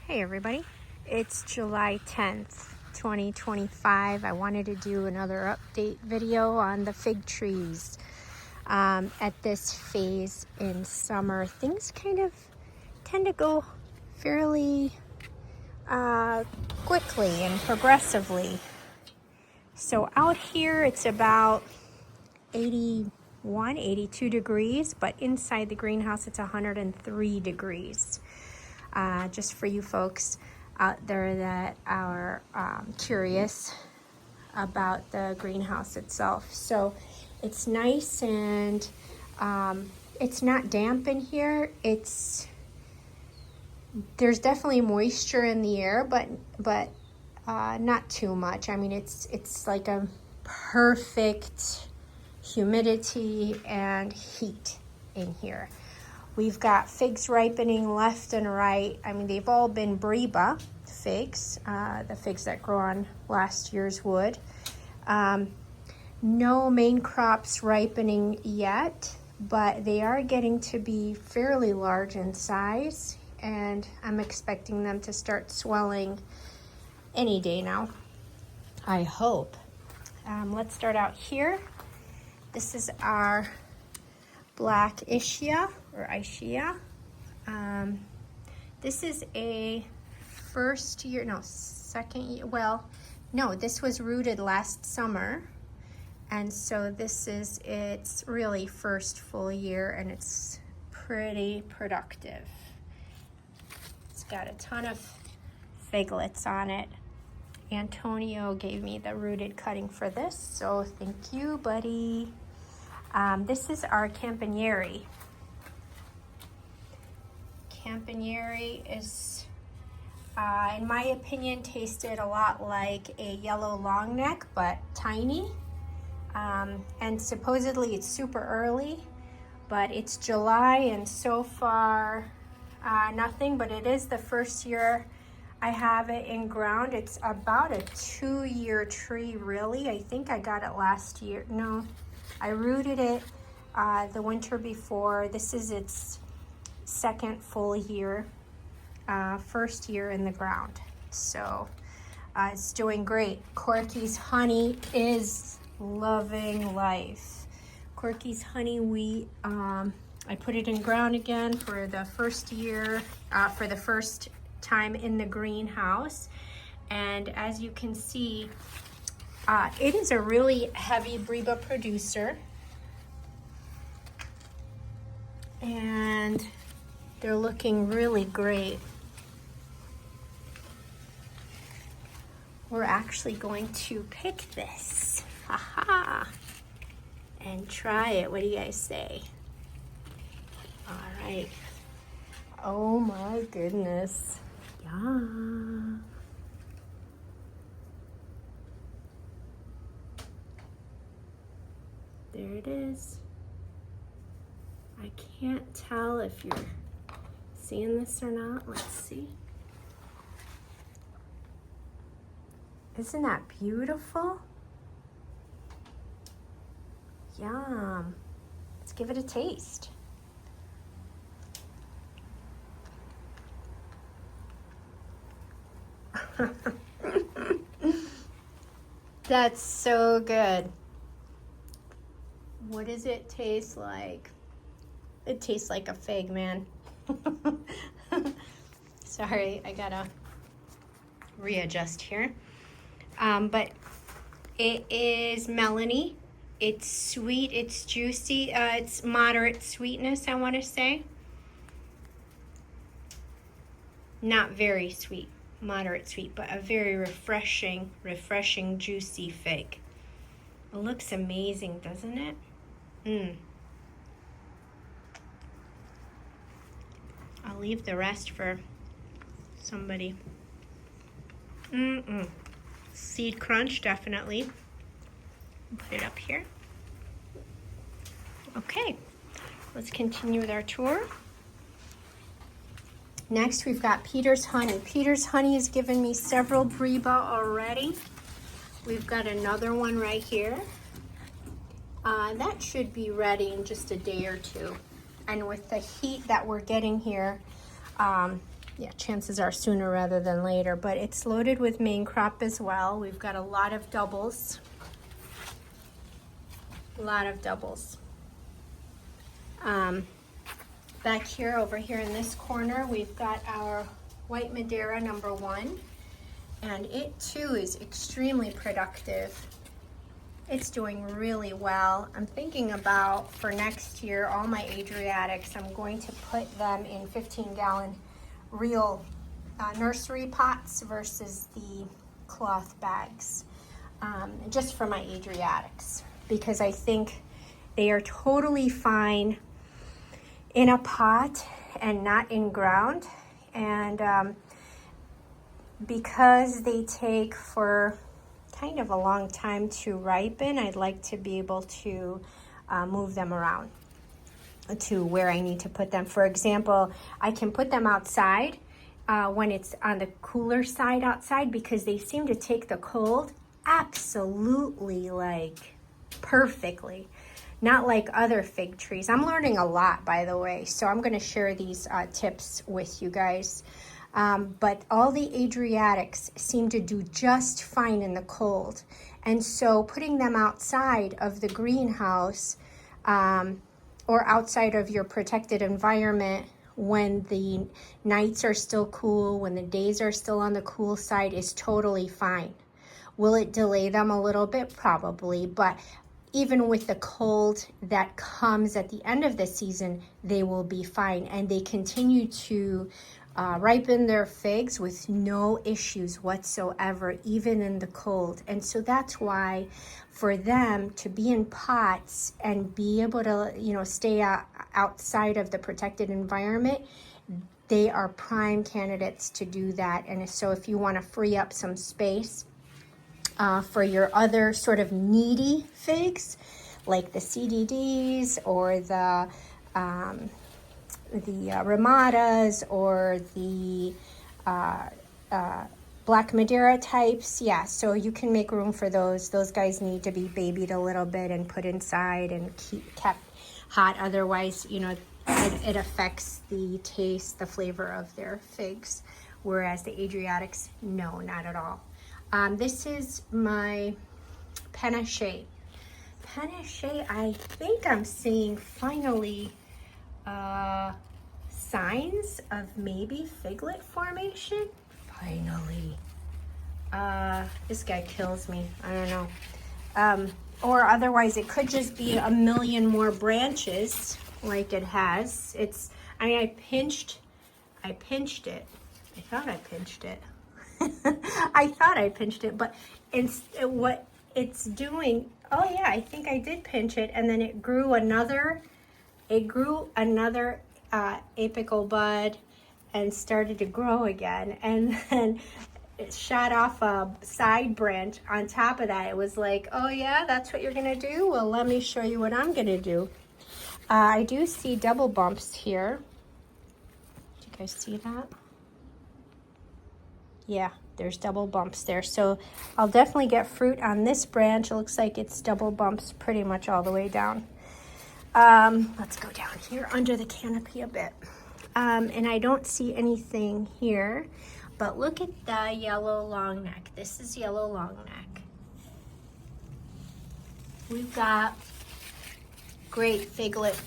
Hey everybody, it's July 10th, 2025. I wanted to do another update video on the fig trees. At this phase in summer, things kind of tend to go fairly quickly and progressively. So out here it's about 81, 82 degrees, but inside the greenhouse it's 103 degrees. Just for you folks out there that are curious about the greenhouse itself. So it's nice and it's not damp in here. There's definitely moisture in the air, but not too much. I mean, it's like a perfect humidity and heat in here. We've got figs ripening left and right. I mean, they've all been Breba figs, the figs that grow on last year's wood. No main crops ripening yet, but they are getting to be fairly large in size, and I'm expecting them to start swelling any day now, I hope. Let's start out here. This is our black Ischia or Ischia. This is a second year. Well, no, this was rooted last summer. And so this is its really first full year, and it's pretty productive. It's got a ton of figlets on it. Antonio gave me the rooted cutting for this, so thank you, buddy. This is our Campanieri. Campanieri is, in my opinion, tasted a lot like a yellow long neck, but tiny. And supposedly it's super early, but it's July and so far nothing, but it is the first year I have it in ground. It's about a 2-year tree, really. I think I got it last year. No, I rooted it the winter before. This is its second full year, first year in the ground. So it's doing great. Corky's honey is loving life. Corky's honey, I put it in ground again for the first year, for the first time in the greenhouse. And as you can see, it is a really heavy Breba producer, and they're looking really great. We're actually going to pick this, haha, and try it. What do you guys say? All right. Oh my goodness. Yeah. There it is. I can't tell if you're seeing this or not. Let's see. Isn't that beautiful? Yum. Let's give it a taste. That's so good. What does it taste like? It tastes like a fig, man. Sorry, I gotta readjust here. But it is melony. It's sweet, it's juicy, it's moderate sweetness, I want to say. Not very sweet, moderate sweet, but a very refreshing, juicy fig. It looks amazing, doesn't it? I'll leave the rest for somebody. Seed crunch, definitely. Put it up here. Okay, let's continue with our tour. Next, we've got Peter's Honey. Peter's Honey has given me several Breba already. We've got another one right here. That should be ready in just a day or two. And with the heat that we're getting here, yeah, chances are sooner rather than later, but it's loaded with main crop as well. We've got a lot of doubles. A lot of doubles. Back here, over here in this corner, we've got our white Madeira #1, and it too is extremely productive. It's doing really well. I'm thinking about for next year, all my Adriatics, I'm going to put them in 15-gallon real nursery pots versus the cloth bags, just for my Adriatics, because I think they are totally fine in a pot and not in ground. And because they take for kind of a long time to ripen, I'd like to be able to move them around to where I need to put them. For example, I can put them outside when it's on the cooler side outside, because they seem to take the cold absolutely like perfectly. Not like other fig trees. I'm learning a lot, by the way, so I'm going to share these tips with you guys. But all the Adriatics seem to do just fine in the cold. And so putting them outside of the greenhouse or outside of your protected environment when the nights are still cool, when the days are still on the cool side, is totally fine. Will it delay them a little bit? Probably, but even with the cold that comes at the end of the season, they will be fine. And they continue to ripen their figs with no issues whatsoever, even in the cold. And so that's why for them to be in pots and be able to, you know, stay outside of the protected environment, they are prime candidates to do that. And so if you want to free up some space for your other sort of needy figs, like the CDDs or the Ramadas or the Black Madeira types, yeah, so you can make room for those. Those guys need to be babied a little bit and put inside and kept hot. Otherwise, you know, it affects the taste, the flavor of their figs. Whereas the Adriatics, no, not at all. This is my Panache. Panache, I think I'm seeing finally signs of maybe Figlet formation. Finally. This guy kills me. I don't know. Or otherwise it could just be a million more branches like it has. I mean, I pinched it. I thought I pinched it. I thought I pinched it, but what it's doing, oh yeah, I think I did pinch it, and then it grew another apical bud and started to grow again, and then it shot off a side branch on top of that. It was like, oh yeah, that's what you're gonna do? Well, let me show you what I'm gonna do. I do see double bumps here. Do you guys see that? Yeah, there's double bumps there. So I'll definitely get fruit on this branch. It looks like it's double bumps pretty much all the way down. Let's go down here under the canopy a bit. And I don't see anything here, but look at the yellow long neck. This is yellow long neck. We've got great figlets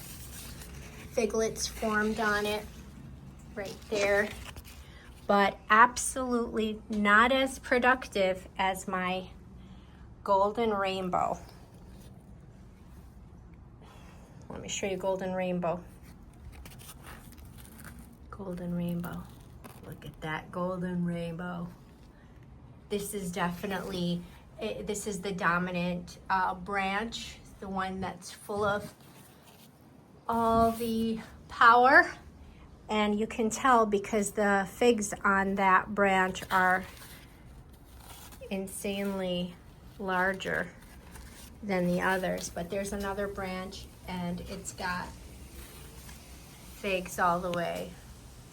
formed on it right there, but absolutely not as productive as my golden rainbow. Let me show you golden rainbow. Golden rainbow. Look at that golden rainbow. This is definitely, this is the dominant branch, the one that's full of all the power. And you can tell because the figs on that branch are insanely larger than the others. But there's another branch and it's got figs all the way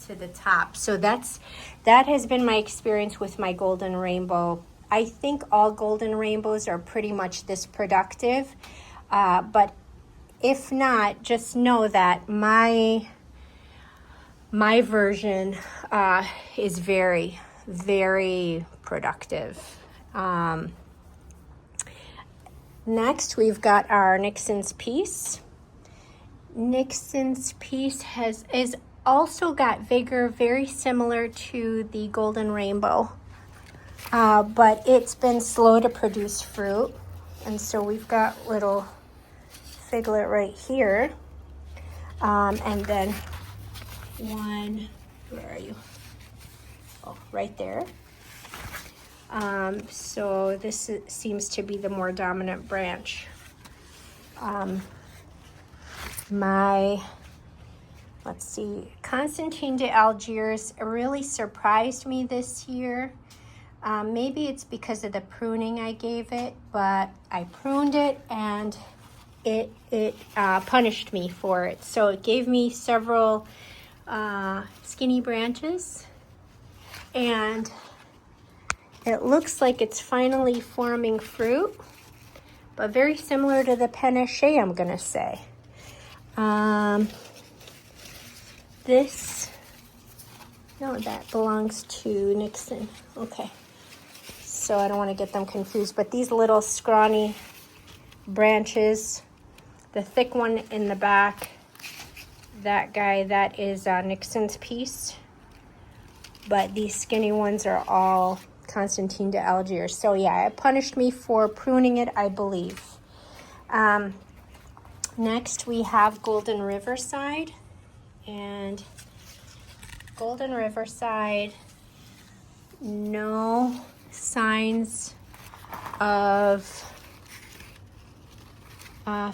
to the top. So that has been my experience with my golden rainbow. I think all golden rainbows are pretty much this productive. But if not, just know that my my version is very, very productive. Next, we've got our Nixon's Peace. Nixon's Peace is also got vigor, very similar to the Golden Rainbow, but it's been slow to produce fruit. And so we've got little Figlet right here. And then one, where are you? Oh, right there. So this seems to be the more dominant branch. Let's see, Constantine de Algiers really surprised me this year. Maybe it's because of the pruning I gave it, but I pruned it and it punished me for it. So it gave me several skinny branches, and it looks like it's finally forming fruit, but very similar to the panache, I'm gonna say. That belongs to Nixon. Okay, so I don't want to get them confused, but these little scrawny branches, the thick one in the back, that guy, that is Nixon's Peace, but these skinny ones are all Constantine de Algiers. So yeah, it punished me for pruning it, I believe. Next we have Golden Riverside, and Golden Riverside, no signs of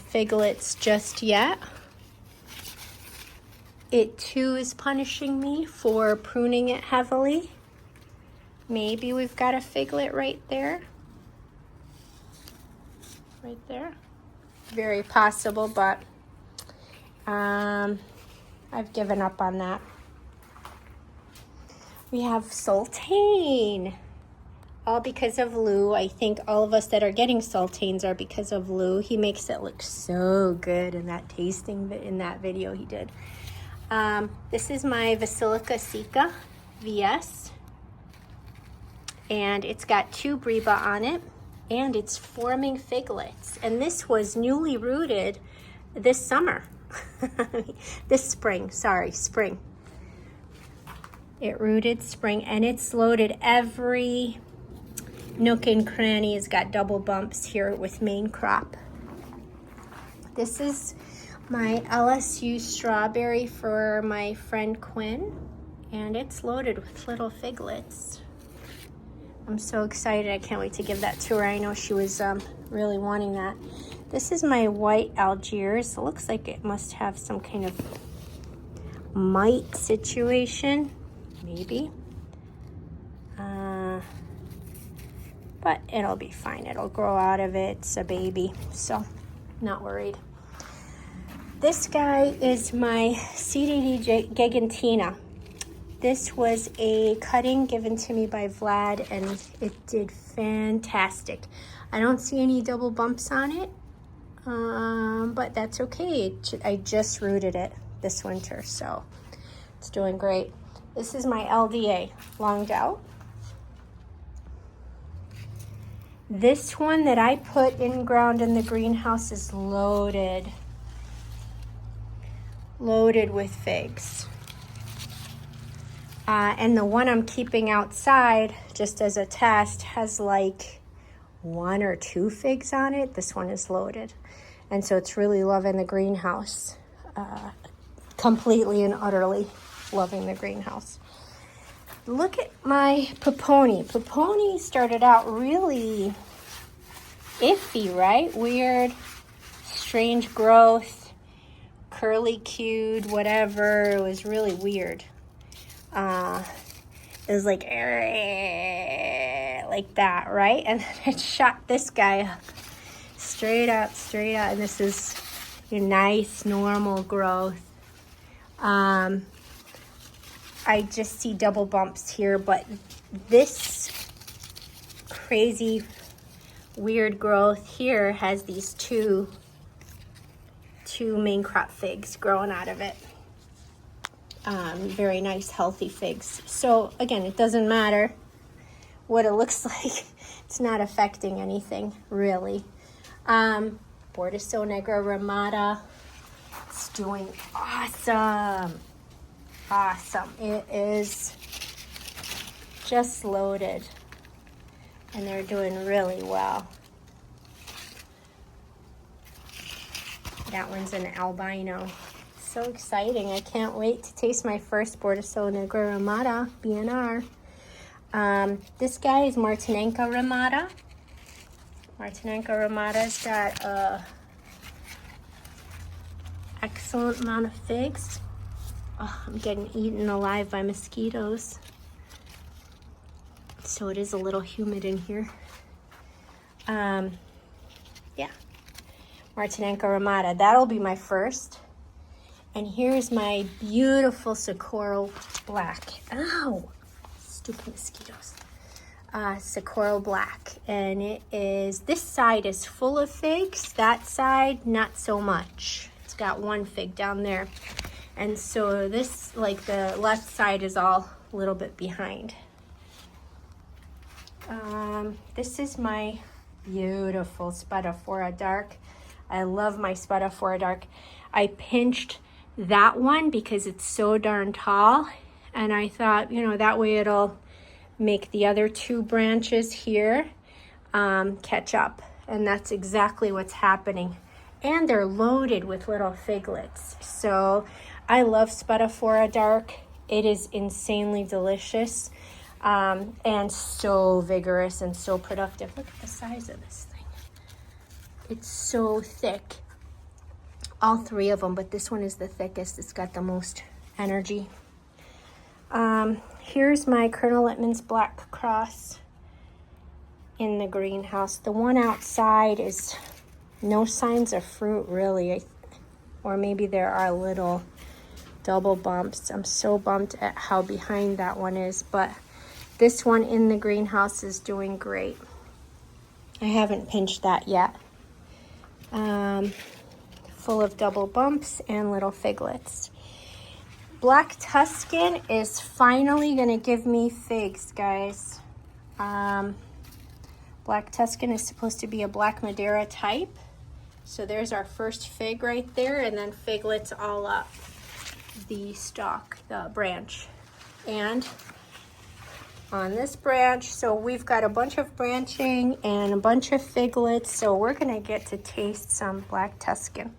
figlets just yet. It too is punishing me for pruning it heavily. Maybe we've got a figlet right there. Right there. Very possible, but I've given up on that. We have Sultane, all because of Lou. I think all of us that are getting Sultanes are because of Lou. He makes it look so good in that tasting, in that video he did. This is my Basilica Sica VS, and it's got 2 Breba on it, and it's forming figlets. And this was newly rooted this summer, this spring, spring. It rooted spring, and it's loaded. Every nook and cranny has got double bumps here with main crop. This is my LSU strawberry for my friend Quinn, and it's loaded with little figlets. I'm so excited. I can't wait to give that to her. I know she was really wanting that. This is my white Algiers. It looks like it must have some kind of mite situation. Maybe. But it'll be fine. It'll grow out of it. It's a baby, so not worried. This guy is my CDD Gigantina. This was a cutting given to me by Vlad, and it did fantastic. I don't see any double bumps on it, but that's okay. I just rooted it this winter, so it's doing great. This is my LDA, longed out. This one that I put in ground in the greenhouse is loaded with figs. And the one I'm keeping outside, just as a test, has like 1 or 2 figs on it. This one is loaded. And so it's really loving the greenhouse. Completely and utterly loving the greenhouse. Look at my Poponi. Poponi started out really iffy, right? Weird, strange growth, curly cued, whatever. It was really weird. It was like that, right? And then it shot this guy up, straight up, and this is your nice, normal growth. I just see double bumps here, but this crazy, weird growth here has these two main crop figs growing out of it. very nice, healthy figs. So again, it doesn't matter what it looks like. It's not affecting anything, really. Bordeaux Negra Ramada. It's doing awesome. Awesome. It is just loaded. And they're doing really well. That one's an albino. So exciting. I can't wait to taste my first Bordeaux Negra Ramada BNR. This guy is Martinenca Ramada. Martinenca Ramada's got a excellent amount of figs. Oh, I'm getting eaten alive by mosquitoes. So it is a little humid in here. Yeah. Martinenca Ramada. That'll be my first. And here's my beautiful Socorro Black. Ow! Stupid mosquitoes. Socorro Black. And it is, this side is full of figs. That side, not so much. It's got one fig down there. And so this, like the left side is all a little bit behind. This is my beautiful Spadafora Dark. I love my Spadafora Dark. I pinched that one because it's so darn tall, and I thought, you know, that way it'll make the other two branches here catch up, and that's exactly what's happening. And they're loaded with little figlets. So I love Spadafora Dark. It is insanely delicious and so vigorous and so productive. Look at the size of this thing. It's so thick. All three of them, but this one is the thickest. It's got the most energy. Here's my Colonel Littman's Black Cross in the greenhouse. The one outside is no signs of fruit, really. Or maybe there are little double bumps. I'm so bummed at how behind that one is, but this one in the greenhouse is doing great. I haven't pinched that yet. Full of double bumps and little figlets. Black Tuscan is finally gonna give me figs, guys. Black Tuscan is supposed to be a Black Madeira type. So there's our first fig right there, and then figlets all up the stalk, the branch. And on this branch, so we've got a bunch of branching and a bunch of figlets, so we're gonna get to taste some Black Tuscan.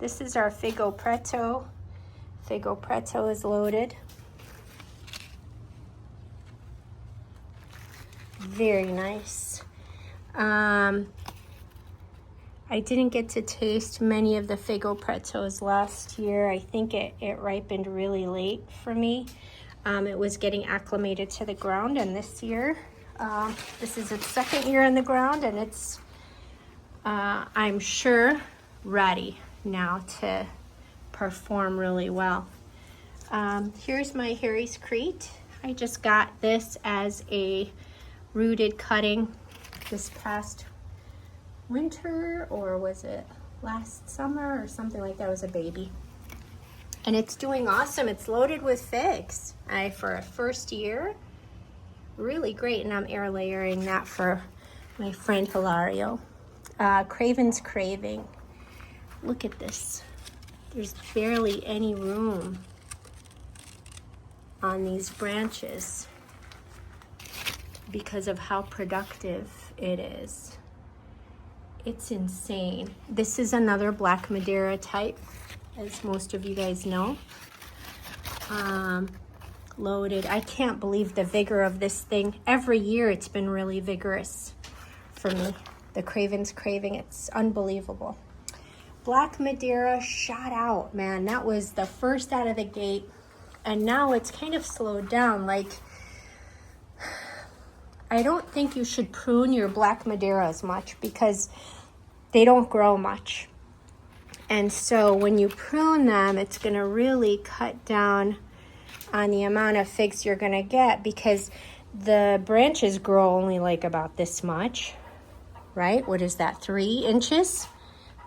This is our Figo Preto. Figo Preto is loaded. Very nice. I didn't get to taste many of the Figo Pretos last year. I think it ripened really late for me. It was getting acclimated to the ground, and this year, this is its second year in the ground, and it's, I'm sure, ready now to perform really well. Here's my Harry's Crete. I just got this as a rooted cutting this past winter, or was it last summer or something like that. It was a baby. And it's doing awesome. It's loaded with figs. For a first year, really great. And I'm air layering that for my friend Hilario. Craven's Craving. Look at this. There's barely any room on these branches because of how productive it is. It's insane. This is another Black Madeira type, as most of you guys know. Loaded. I can't believe the vigor of this thing. Every year it's been really vigorous for me. The Craven's Craving, it's unbelievable. Black Madeira shot out, man. That was the first out of the gate. And now it's kind of slowed down. Like, I don't think you should prune your Black Madeira as much because they don't grow much. And so when you prune them, it's going to really cut down on the amount of figs you're going to get, because the branches grow only like about this much, right? What is that, 3 inches?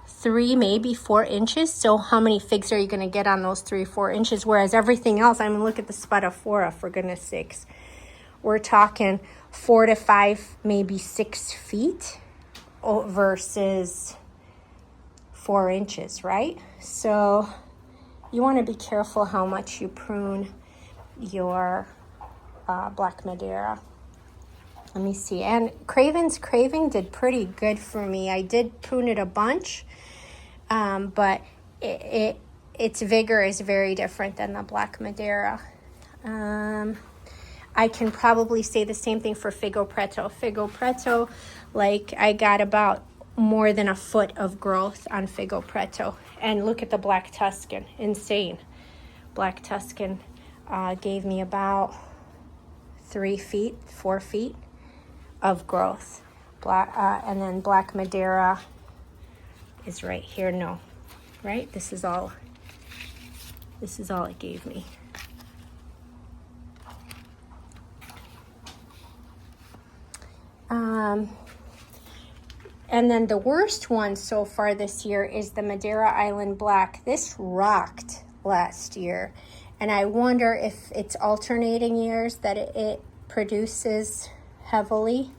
3, maybe 4 inches. So how many figs are you going to get on those 3 or 4 inches? Whereas everything else, I mean, look at the spadafora, for goodness sakes. We're talking 4 to 5, maybe 6 feet versus 4 inches, right? So you want to be careful how much you prune your Black Madeira. Let me see. And Craven's Craving did pretty good for me. I did prune it a bunch, but its vigor is very different than the Black Madeira. I can probably say the same thing for Figo Preto. Figo Preto, like I got about more than a foot of growth on Figo Preto. And look at the Black Tuscan, insane. Black Tuscan gave me about 3 feet, 4 feet of growth. And then Black Madeira is right here. No, right? This is all it gave me. And then the worst one so far this year is the Madeira Island Black. This rocked last year, and I wonder if it's alternating years that it produces heavily.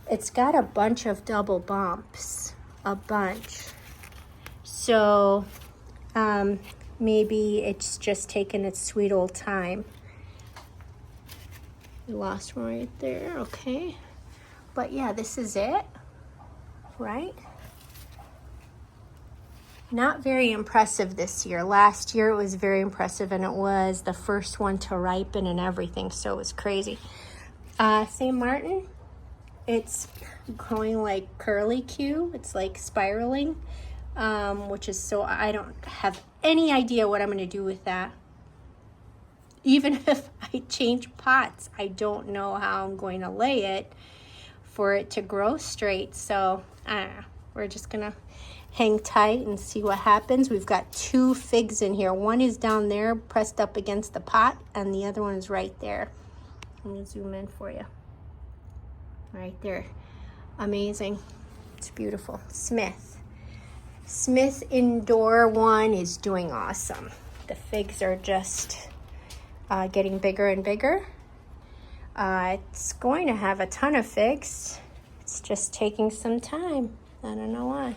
It's got a bunch of double bumps, a bunch. So maybe it's just taking its sweet old time. We lost one right there, okay. But yeah, this is it, right? Not very impressive this year. Last year it was very impressive, and it was the first one to ripen and everything, so it was crazy. St. Martin, it's growing like curlicue. It's like spiraling, which is so, I don't have any idea what I'm going to do with that. Even if I change pots, I don't know how I'm going to lay it for it to grow straight. So I don't know. We're just gonna hang tight and see what happens. We've got 2 figs in here. One is down there pressed up against the pot, and the other one is right there. Let me zoom in for you. Right there. Amazing. It's beautiful. Smith indoor one is doing awesome. The figs are just getting bigger and bigger. It's going to have a ton of figs. It's just taking some time. I don't know why.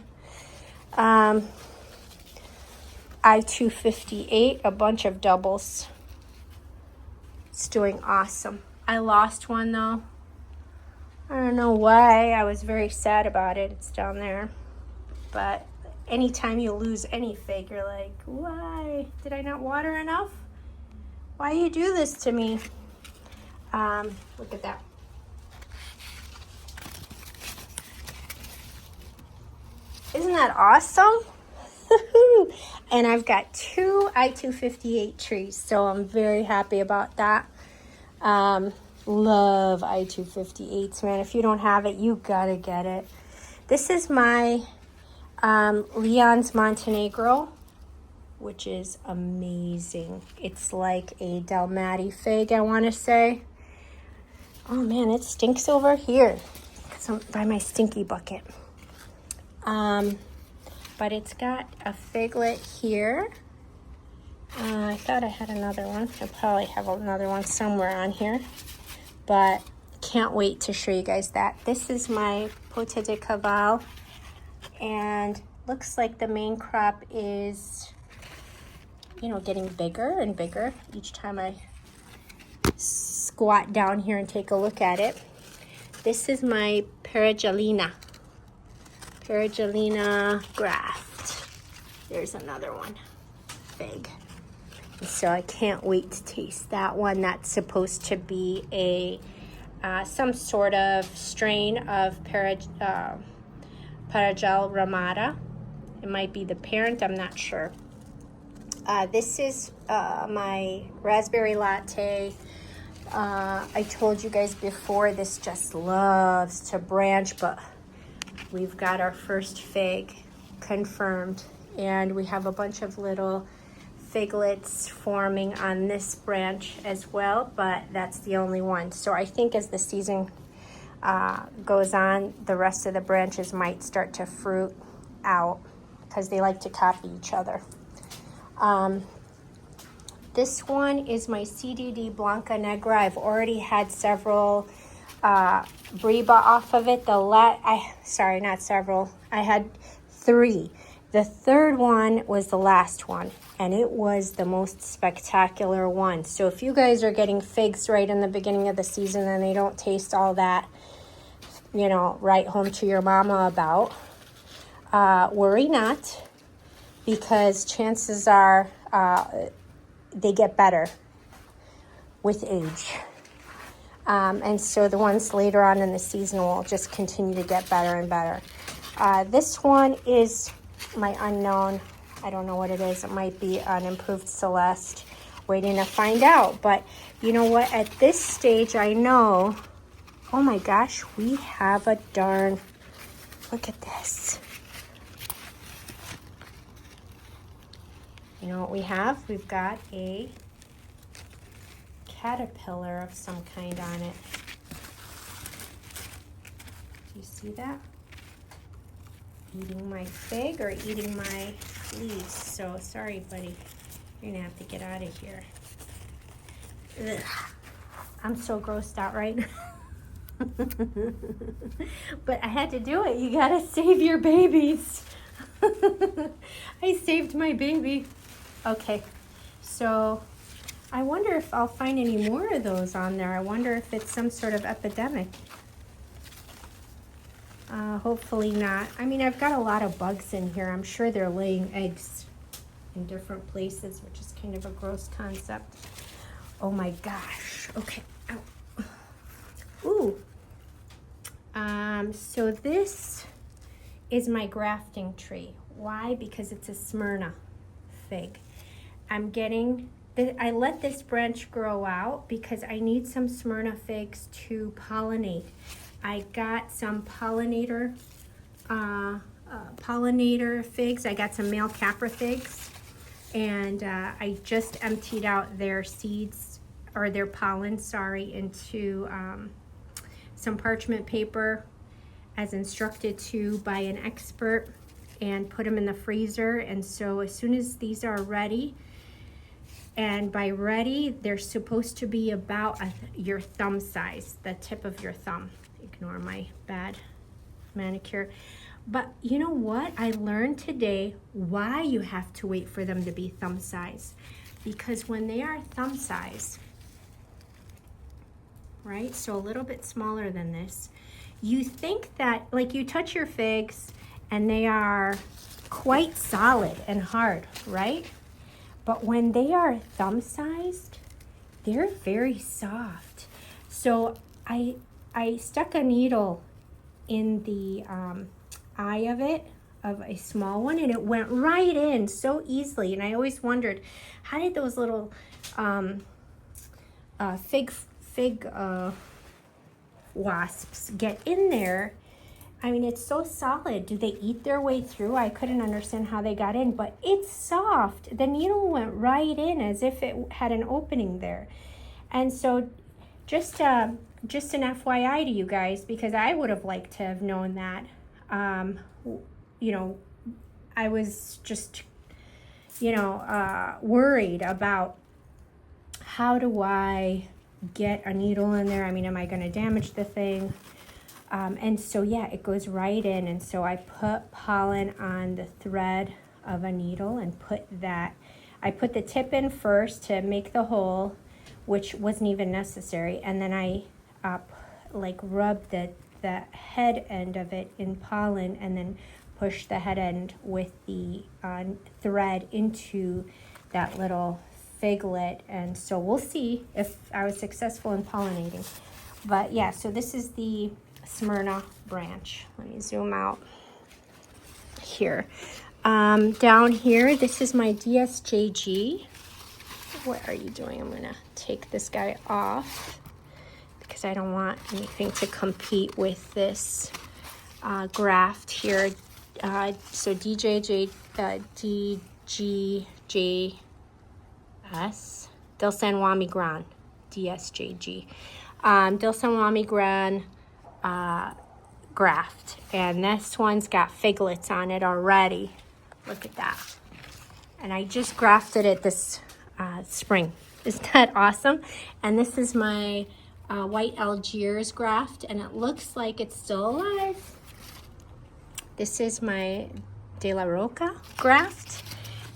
I-258, a bunch of doubles. It's doing awesome. I lost one though. I don't know why. I was very sad about it. It's down there. But anytime you lose any fig, you're like, why? Did I not water enough? Why you do this to me? Look at that. Isn't that awesome? And I've got 2 I-258 trees, so I'm very happy about that. Love I-258s, man. If you don't have it, you gotta get it. This is my Leon's Montenegro, which is amazing. It's like a Dalmati fig, I want to say. Oh man, it stinks over here by my stinky bucket. But it's got a figlet here. I thought I had another one. I probably have another one somewhere on here, but can't wait to show you guys that. This is my Pota de Caval, and looks like the main crop is, you know, getting bigger and bigger each time I squat down here and take a look at it. This is my Perigellina Graft. There's another one, fig. So I can't wait to taste that one. That's supposed to be a some sort of strain of Perigel ramata. It might be the parent, I'm not sure. This is my raspberry latte. I told you guys before, this just loves to branch, but we've got our first fig confirmed, and we have a bunch of little figlets forming on this branch as well, but that's the only one. So I think as the season goes on, the rest of the branches might start to fruit out. because they like to copy each other. This one is my CDD Blanca Negra. I've already had several Breba off of it. Sorry, not several. I had 3. The third one was the last one, and it was the most spectacular one. So if you guys are getting figs right in the beginning of the season and they don't taste all that, you know, write home to your mama about, worry not, because chances are they get better with age. And so the ones later on in the season will just continue to get better and better. This one is my unknown. I don't know what it is. It might be an improved Celeste. Waiting to find out. But you know what? At this stage, I know, oh my gosh, we have a darn, look at this. You know what we have? We've got a caterpillar of some kind on it. Do you see that? Eating my fig or eating my leaves. So sorry, buddy. You're gonna have to get out of here. Ugh. I'm so grossed out right now. But I had to do it. You gotta save your babies. I saved my baby. Okay, so I wonder if I'll find any more of those on there. I wonder if it's some sort of epidemic. Hopefully not. I mean, I've got a lot of bugs in here. I'm sure they're laying eggs in different places, which is kind of a gross concept. Oh my gosh. Okay. Ow. Ooh. So this is my grafting tree. Why? Because it's a Smyrna fig. I let this branch grow out because I need some Smyrna figs to pollinate. I got some pollinator figs. I got some male Capra figs, and I just emptied out their seeds, or their pollen, sorry, into some parchment paper as instructed to by an expert, and put them in the freezer. And so as soon as these are ready, and by ready, they're supposed to be about your thumb size, the tip of your thumb. Ignore my bad manicure. But you know what? I learned today why you have to wait for them to be thumb size. Because when they are thumb size, right, so a little bit smaller than this, you think that, like, you touch your figs and they are quite solid and hard, right? But when they are thumb sized, they're very soft. So I stuck a needle in the eye of it, of a small one, and it went right in so easily. And I always wondered, how did those little fig wasps get in there? I mean, it's so solid. Do they eat their way through? I couldn't understand how they got in, but it's soft. The needle went right in as if it had an opening there. And so just an FYI to you guys, because I would have liked to have known that. You know, I was just, worried about, how do I get a needle in there? I mean, am I going to damage the thing? And so, yeah, it goes right in. And so I put pollen on the thread of a needle and I put the tip in first to make the hole, which wasn't even necessary. And then I rubbed the head end of it in pollen, and then push the head end with the thread into that little figlet. And so we'll see if I was successful in pollinating. But yeah, so this is the Smyrna branch. Let me zoom out here. Down here, this is my DSJG. What are you doing? I'm gonna take this guy off because I don't want anything to compete with this graft here. So DJJ, DGJS, Del San Juan Migran, DSJG. Del San Juan Migran Graft. And this one's got figlets on it already. Look at that. And I just grafted it this spring. Isn't that awesome? And this is my white Algiers graft, and it looks like it's still alive. This is my De La Roca graft,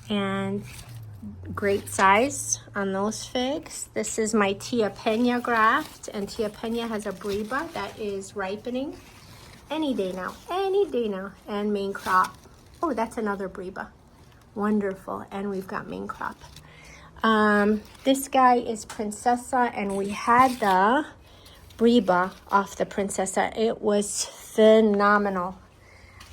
and great size on those figs. This is my Tia Pena graft, and Tia Pena has a Breba that is ripening any day now, and main crop. Oh, that's another Breba. Wonderful, and we've got main crop. This guy is Princessa, and we had the Breba off the Princessa. It was phenomenal.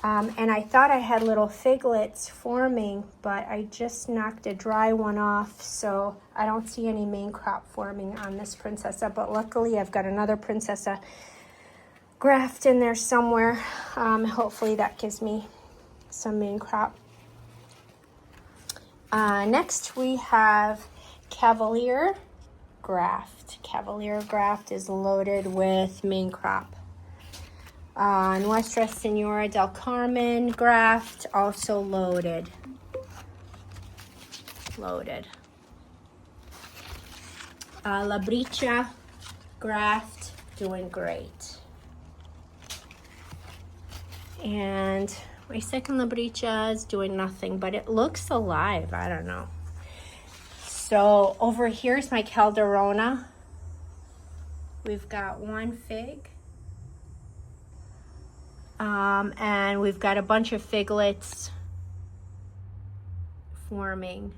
And I thought I had little figlets forming, but I just knocked a dry one off, so I don't see any main crop forming on this Princessa. But luckily, I've got another Princessa graft in there somewhere. Hopefully that gives me some main crop. Next we have Cavalier Graft. Cavalier Graft is loaded with main crop. Nuestra Senora del Carmen Graft, also loaded. La Bricha Graft, doing great. And my second La Bricha is doing nothing, but it looks alive. I don't know. So over here's my Calderona. We've got one fig. And we've got a bunch of figlets forming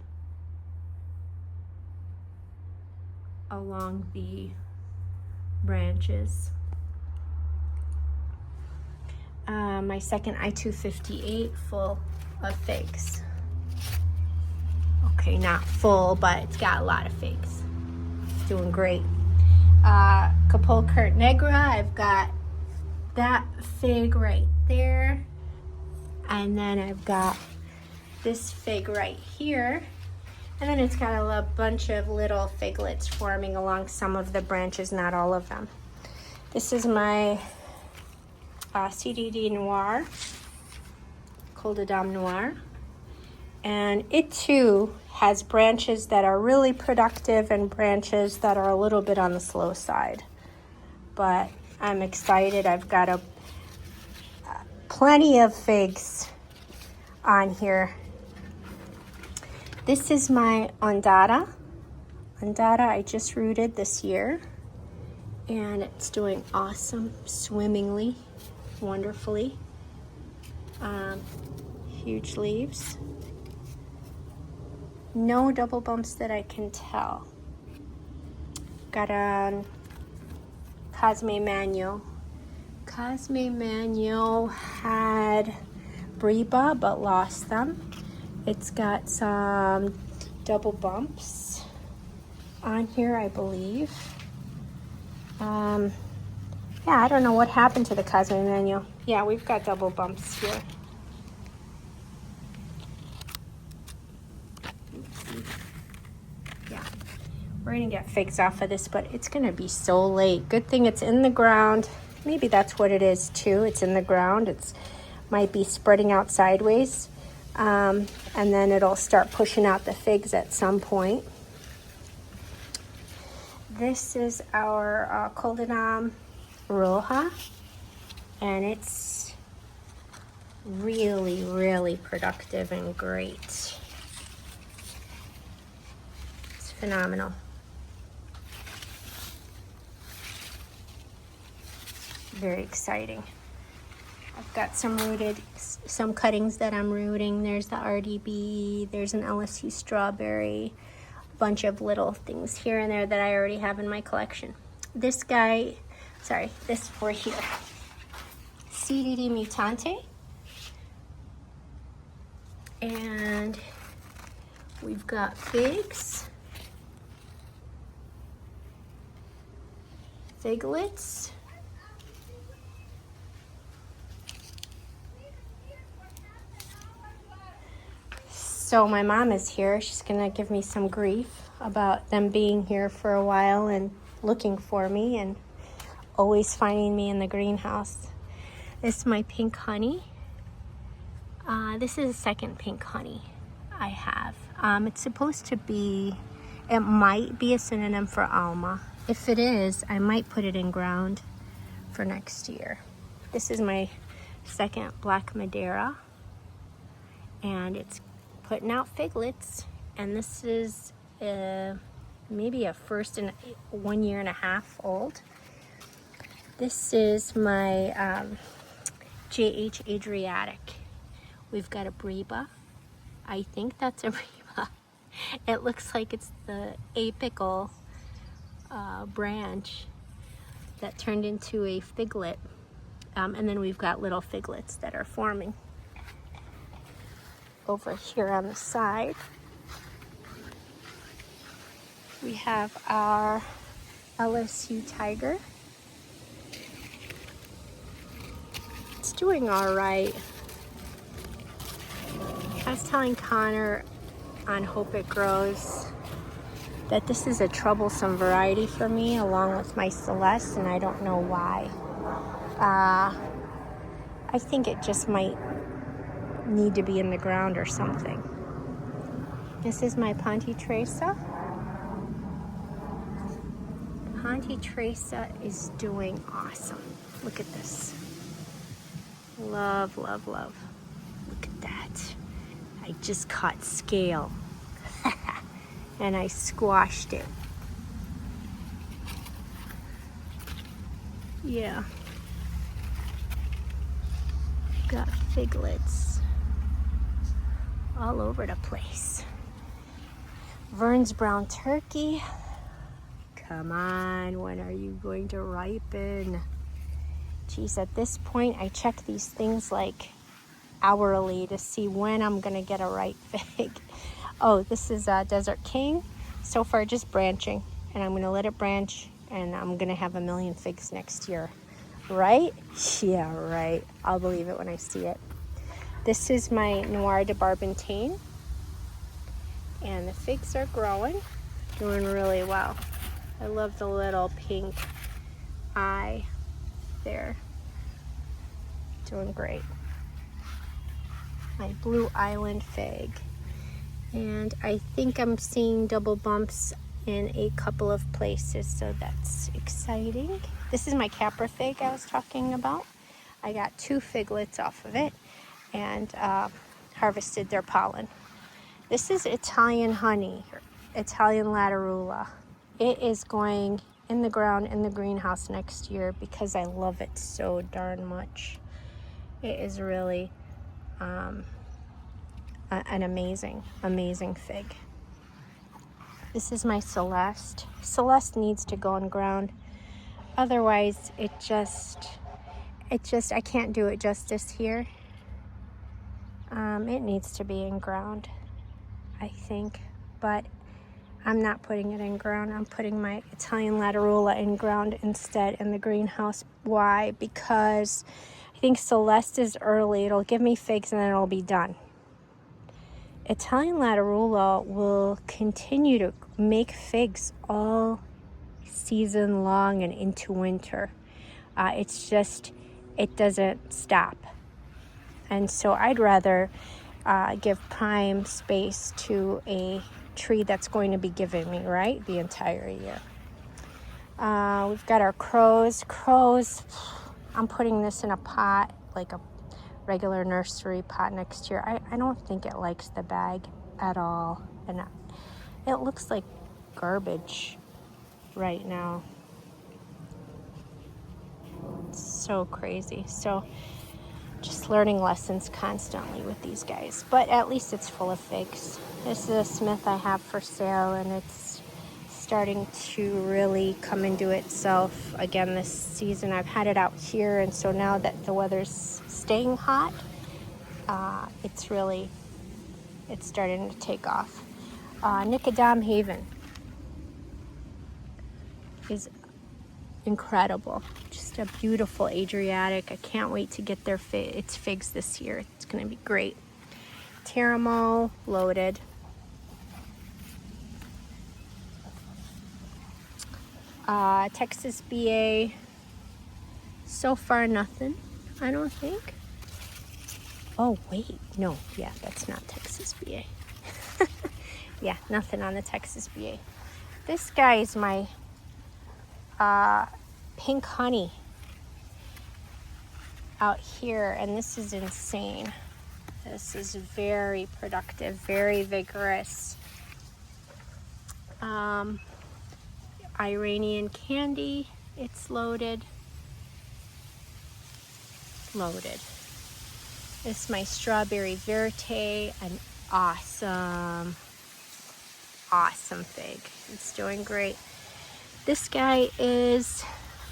along the branches. My second I-258 full of figs. Okay, not full, but it's got a lot of figs. It's doing great. Capulcurt Negra, I've got that fig right there, and then I've got this fig right here, and then it's got a bunch of little figlets forming along some of the branches, not all of them. This is my CDD Noir, Col de Dame Noir, and it too has branches that are really productive and branches that are a little bit on the slow side, but I'm excited. I've got plenty of figs on here. This is my Ondata. Ondata I just rooted this year, and it's doing awesome, swimmingly, wonderfully. Huge leaves. No double bumps that I can tell. Got a Cosme Manuel. Cosme Manuel had Breba but lost them. It's got some double bumps on here, I believe. Yeah, I don't know what happened to the Cosme Manuel. Yeah, we've got double bumps here. Yeah. We're gonna get figs off of this, but it's gonna be so late. Good thing it's in the ground. Maybe that's what it is too. It's in the ground. It's might be spreading out sideways. And then it'll start pushing out the figs at some point. This is our Col de Dame Roja, and it's really, really productive and great. It's phenomenal. Very exciting. I've got some cuttings that I'm rooting. There's the RDB, there's an LSU strawberry, a bunch of little things here and there that I already have in my collection. This guy, this over here, CDD Mutante. And we've got figs, figlets, so my mom is here. She's gonna give me some grief about them being here for a while and looking for me and always finding me in the greenhouse. This is my pink honey. This is the second pink honey I have. It's supposed to be, it might be a synonym for Alma. If it is, I might put it in ground for next year. This is my second black Madeira, and it's putting out figlets, and this is maybe a first and 1.5 years old. This is my JH Adriatic. We've got a Breba. I think that's a Breba. It looks like it's the apical branch that turned into a figlet. And then we've got little figlets that are forming over here on the side. We have our LSU Tiger. It's doing all right. I was telling Connor on Hope It Grows that this is a troublesome variety for me, along with my Celeste, and I don't know why. I think it just might need to be in the ground or something. This is my Ponte Tresa. Ponte Tresa is doing awesome. Look at this. Love, love, love. Look at that. I just caught scale and I squashed it. Yeah. Got figlets all over the place. Vern's brown turkey. Come on, when are you going to ripen? Geez, at this point, I check these things like hourly to see when I'm gonna get a ripe fig. Oh, this is Desert King. So far, just branching, and I'm gonna let it branch, and I'm gonna have 1 million figs next year. Right? Yeah, right. I'll believe it when I see it. This is my Noir de Barbentane, and the figs are growing, doing really well. I love the little pink eye there. Doing great. My Blue Island fig. And I think I'm seeing double bumps in a couple of places, so that's exciting. This is my Capra fig I was talking about. I got 2 figlets off of it and harvested their pollen. This is Italian honey, Italian Latarula. It is going in the ground in the greenhouse next year because I love it so darn much. It is really an amazing, amazing fig. This is my Celeste. Celeste needs to go in ground. Otherwise, it just, I can't do it justice here. It needs to be in ground, I think, but I'm not putting it in ground. I'm putting my Italian Latarula in ground instead in the greenhouse. Why? Because I think Celeste is early. It'll give me figs and then it'll be done. Italian Latarula will continue to make figs all season long and into winter. It's just, it doesn't stop. And so I'd rather give prime space to a tree that's going to be giving me, right, the entire year. We've got our crows. Crows, I'm putting this in a pot, like a regular nursery pot next year. I don't think it likes the bag at all. And it looks like garbage right now. It's so crazy. So just learning lessons constantly with these guys. But at least it's full of figs. This is a Smith I have for sale, and it's starting to really come into itself again this season. I've had it out here, and so now that the weather's staying hot, it's starting to take off. Nicodem Haven is incredible. Just a beautiful Adriatic. I can't wait to get its figs this year. It's going to be great. Teramo loaded. Texas BA. So far nothing, I don't think. Oh, wait, no, yeah, that's not Texas BA. Yeah, nothing on the Texas BA. This guy is my pink honey out here, and this is insane. This is very productive, very vigorous. Iranian candy, it's loaded. Loaded. This is my strawberry verte, an awesome fig. It's doing great. This guy is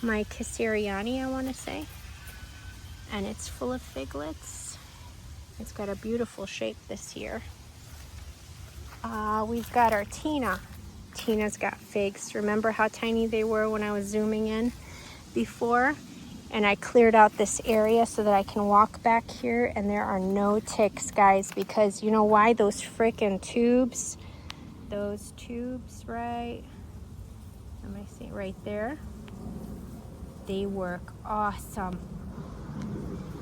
my Caesariani, I want to say, and it's full of figlets. It's got a beautiful shape this year. We've got our Tina. Tina's got figs. Remember how tiny they were when I was zooming in before? And I cleared out this area so that I can walk back here, and there are no ticks, guys, because you know why? Those frickin' tubes. Those tubes, right? Let me see, right there. They work awesome.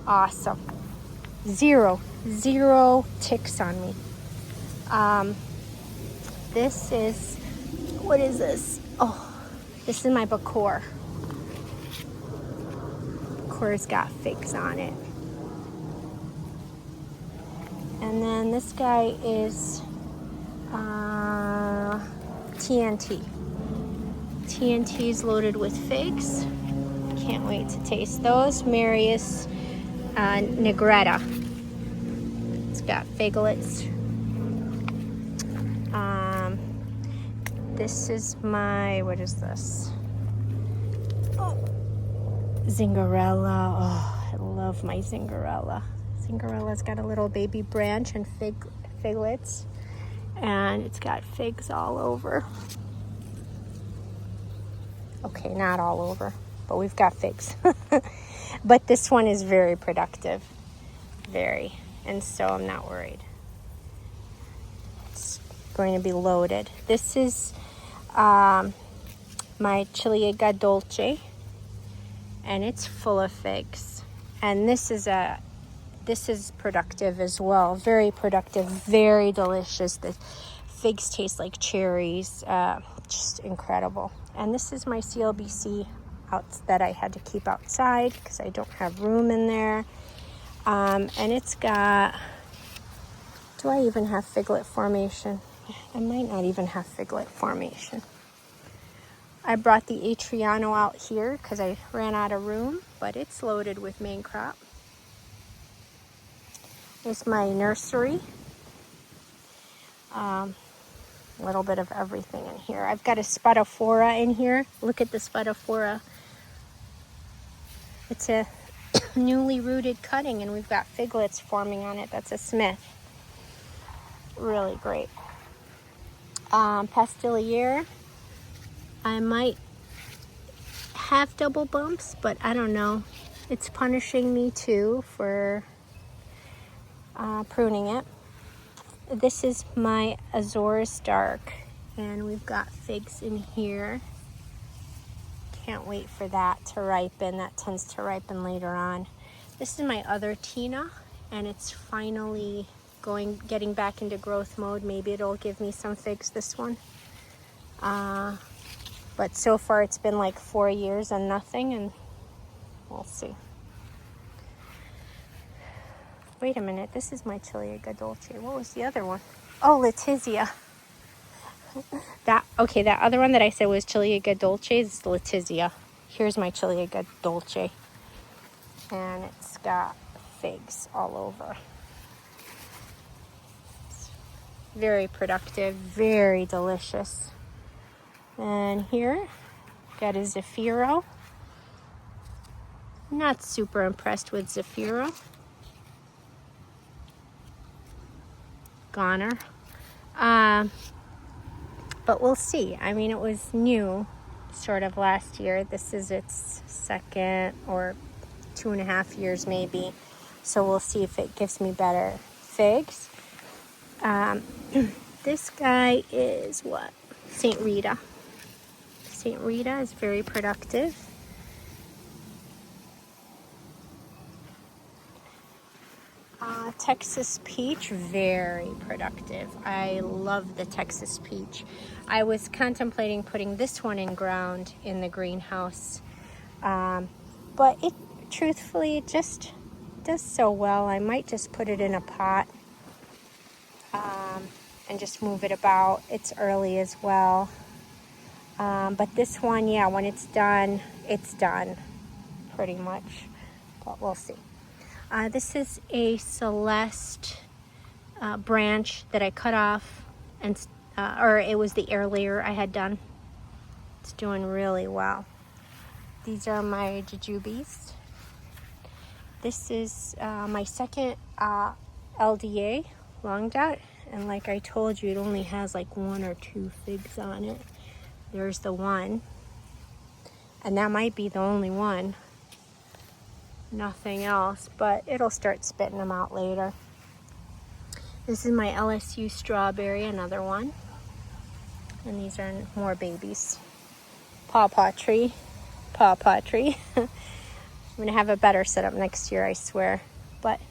Awesome. Zero ticks on me. This is, what is this? Oh, this is my Bakor. Bakor's got figs on it. And then this guy is TNT. TNT is loaded with figs. Can't wait to taste those. Marius Negretta. It's got figlets. This is my, what is this? Oh, Zingarella. Oh, I love my Zingarella. Zingarella's got a little baby branch and figlets, and it's got figs all over. Okay, not all over, but we've got figs. But this one is very productive, very, and so I'm not worried. It's going to be loaded. This is my Ciliegia Dolce, and it's full of figs. And this is productive as well. Very productive, very delicious. The figs taste like cherries. Just incredible. And this is my CLBC that I had to keep outside because I don't have room in there. And it's got, do I even have figlet formation? I might not even have figlet formation. I brought the Atriano out here because I ran out of room, but it's loaded with main crop. There's my nursery. A little bit of everything in here. I've got a Spatophora in here. Look at the Spatophora. It's a newly rooted cutting, and we've got figlets forming on it. That's a Smith. Really great. Pastilier. I might have double bumps, but I don't know. It's punishing me too for pruning it. This is my Azores Dark, and we've got figs in here. Can't wait for that to ripen. That tends to ripen later on. This is my other Tina, and it's finally getting back into growth mode. Maybe it'll give me some figs, this one. But so far it's been like 4 years and nothing, and we'll see. Wait a minute, this is my Ciliegia Dolce. What was the other one? Oh, Letizia. That other one that I said was Ciliegia Dolce is Letizia. Here's my Ciliegia Dolce. And it's got figs all over. It's very productive, very delicious. And here, got a Zafiro. Not super impressed with Zafiro. Goner. But we'll see. I mean, it was new sort of last year. This is its second or 2.5 years maybe. So we'll see if it gives me better figs. This guy is what? St. Rita. St. Rita is very productive. Texas peach, very productive. I love the Texas peach. I was contemplating putting this one in ground in the greenhouse, but it truthfully it just does so well. I might just put it in a pot and just move it about. It's early as well, but this one, yeah, when it's done pretty much, but we'll see. This is a Celeste branch that I cut off, and or it was the air layer I had done. It's doing really well. These are my jujubes. This is my second LDA long dot, and like I told you, it only has like 1 or 2 figs on it. There's the one, and that might be the only one. Nothing else, but it'll start spitting them out later. This is my LSU strawberry, another one. And these are more babies. Pawpaw tree. I'm gonna have a better setup next year, I swear. But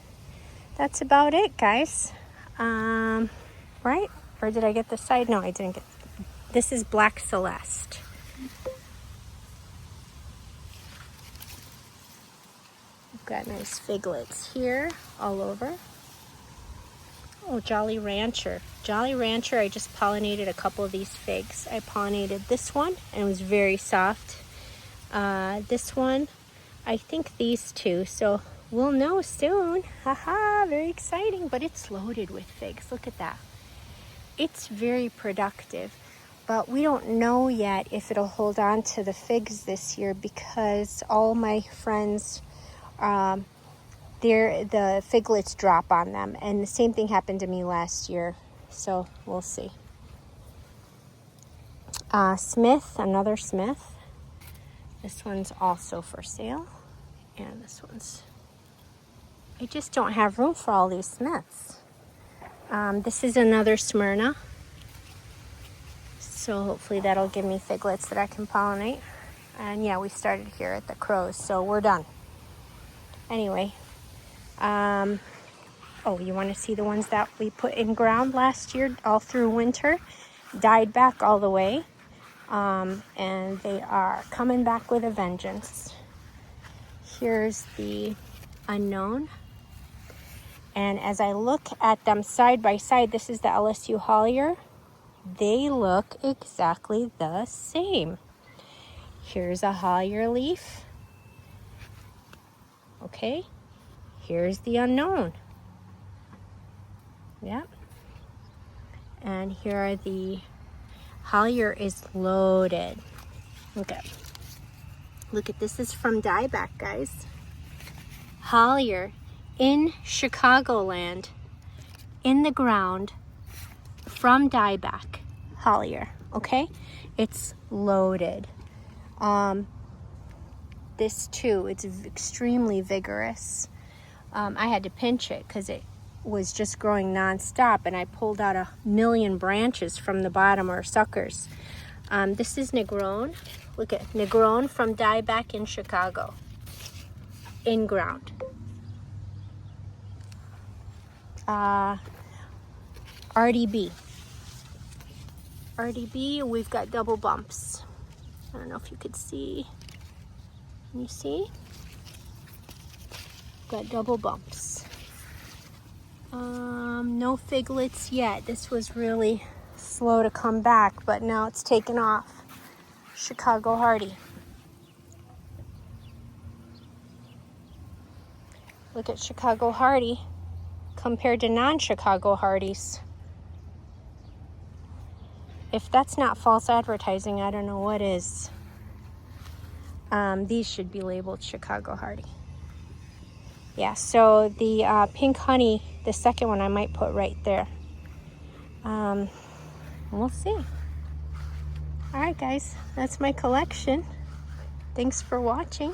that's about it, guys. Right? Or did I get the side? No, I didn't get. This is Black Celeste. Got nice figlets here all over. Oh, Jolly Rancher. Jolly Rancher, I just pollinated a couple of these figs. I pollinated this one, and it was very soft. This one, I think these two, so we'll know soon. Haha, very exciting, but it's loaded with figs. Look at that. It's very productive, but we don't know yet if it'll hold on to the figs this year because all my friends, the figlets drop on them, and the same thing happened to me last year, so we'll see. Smith, another Smith. This one's also for sale, and this one's, I just don't have room for all these Smiths. This is another Smyrna, so hopefully that'll give me figlets that I can pollinate. And yeah, we started here at the crows, so we're done. Anyway, oh, you want to see the ones that we put in ground last year all through winter? Died back all the way, and they are coming back with a vengeance. Here's the unknown, and as I look at them side by side, this is the LSU Hollier. They look exactly the same. Here's a Hollier leaf. Okay, here's the unknown. Yep. And here are the Hollier is loaded. Okay. Look at this is from dieback, guys. Hollier in Chicagoland, in the ground, from dieback. Hollier. Okay, it's loaded. This too, it's extremely vigorous. I had to pinch it because it was just growing nonstop, and I pulled out 1,000,000 branches from the bottom, or suckers. This is Negron. Look at Negron from dieback in Chicago, in ground. RDB. RDB, we've got double bumps. I don't know if you could see. Can you see? Got double bumps. No figlets yet. This was really slow to come back, but now it's taken off. Chicago Hardy. Look at Chicago Hardy compared to non-Chicago Hardys. If that's not false advertising, I don't know what is. These should be labeled Chicago Hardy. Yeah, so the pink honey, the second one, I might put right there. We'll see. All right, guys, that's my collection. Thanks for watching.